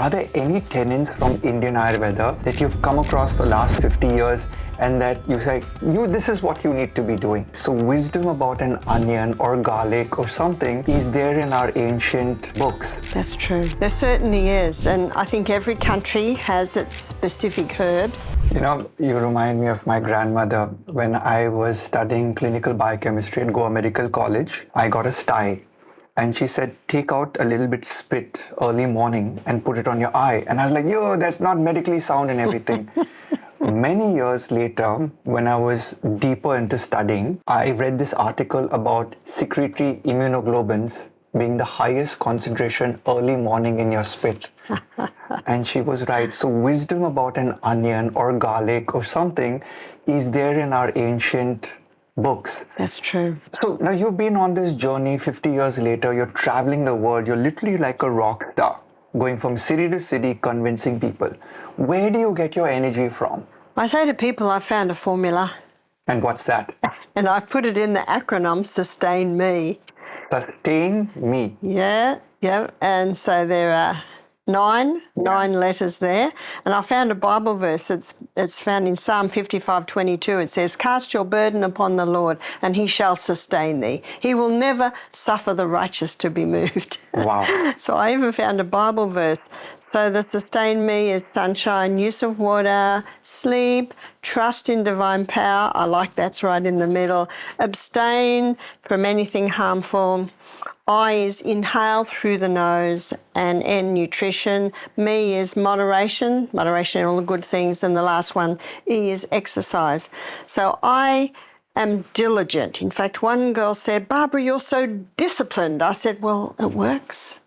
Are there any tenets from Indian Ayurveda that you've come across the last 50 years and that you say, this is what you need to be doing? So wisdom about an onion or garlic or something is there in our ancient books. That's true. There certainly is. And I think every country has its specific herbs. You know, you remind me of my grandmother. When I was studying clinical biochemistry at Goa Medical College, I got a sty. And she said, take out a little bit spit early morning and put it on your eye. And I was like, yo, that's not medically sound and everything. Many years later, when I was deeper into studying, I read this article about secretory immunoglobulins being the highest concentration early morning in your spit. And she was right. So wisdom about an onion or garlic or something is there in our ancient books. That's true. So now you've been on this journey 50 years later, you're traveling the world, you're literally like a rock star, going from city to city, convincing people. Where do you get your energy from? I say to people, I found a formula. And what's that? And I've put it in the acronym, Sustain Me. Sustain me. Yeah. And so there are nine letters there. And I found a Bible verse. It's found in Psalm 55:22. It says, cast your burden upon the Lord, and he shall sustain thee. He will never suffer the righteous to be moved. Wow. So I even found a Bible verse. So the sustain me is sunshine, use of water, sleep, trust in divine power. I like that's right in the middle. Abstain from anything harmful. I is inhale through the nose, and N, nutrition. Me is moderation in all the good things. And the last one, E, is exercise. So I am diligent. In fact, one girl said, Barbara, you're so disciplined. I said, well, it works.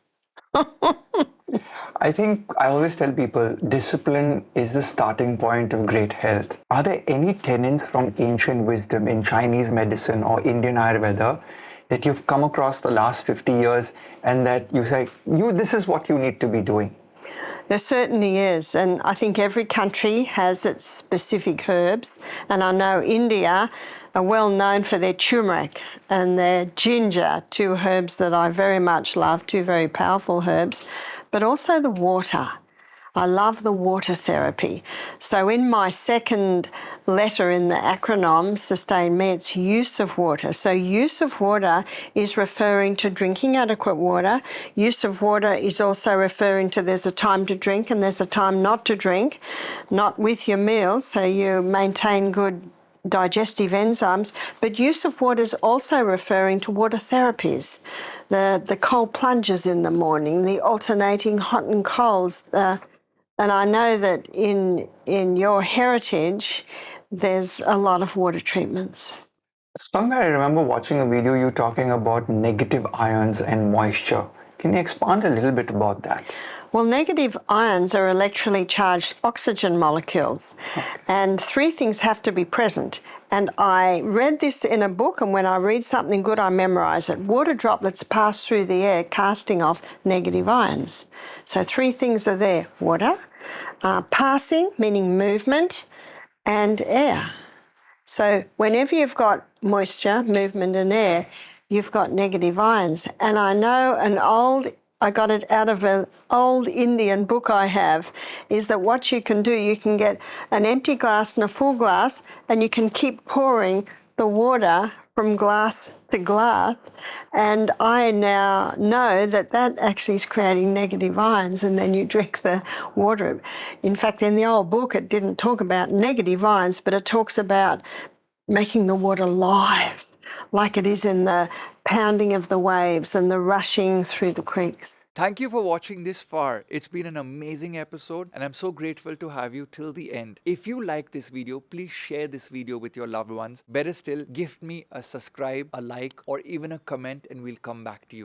I think I always tell people discipline is the starting point of great health. Are there any tenets from ancient wisdom in Chinese medicine or Indian Ayurveda that you've come across the last 50 years and that you say, this is what you need to be doing? There certainly is. And I think every country has its specific herbs. And I know India are well known for their turmeric and their ginger, two herbs that I very much love, two very powerful herbs, but also the water. I love the water therapy. So in my second letter in the acronym, Sustain Me, it's use of water. So use of water is referring to drinking adequate water. Use of water is also referring to there's a time to drink and there's a time not to drink, not with your meals, so you maintain good digestive enzymes. But use of water is also referring to water therapies. The cold plunges in the morning, the alternating hot and colds, and I know that in your heritage, there's a lot of water treatments. Somewhere I remember watching a video you talking about negative ions and moisture. Can you expand a little bit about that? Well, negative ions are electrically charged oxygen molecules, and three things have to be present. And I read this in a book, and when I read something good, I memorize it. Water droplets pass through the air, casting off negative ions. So three things are there: water, passing, meaning movement, and air. So whenever you've got moisture, movement, and air, you've got negative ions. And I know I got it out of an old Indian book I have, is that what you can do, you can get an empty glass and a full glass, and you can keep pouring the water from glass to glass. And I now know that actually is creating negative ions, and then you drink the water. In fact, in the old book, it didn't talk about negative ions, but it talks about making the water live, like it is in the pounding of the waves and the rushing through the creeks. Thank you for watching this far. It's been an amazing episode and I'm so grateful to have you till the end. If you like this video, please share this video with your loved ones. Better still, gift me a subscribe, a like, or even a comment and we'll come back to you.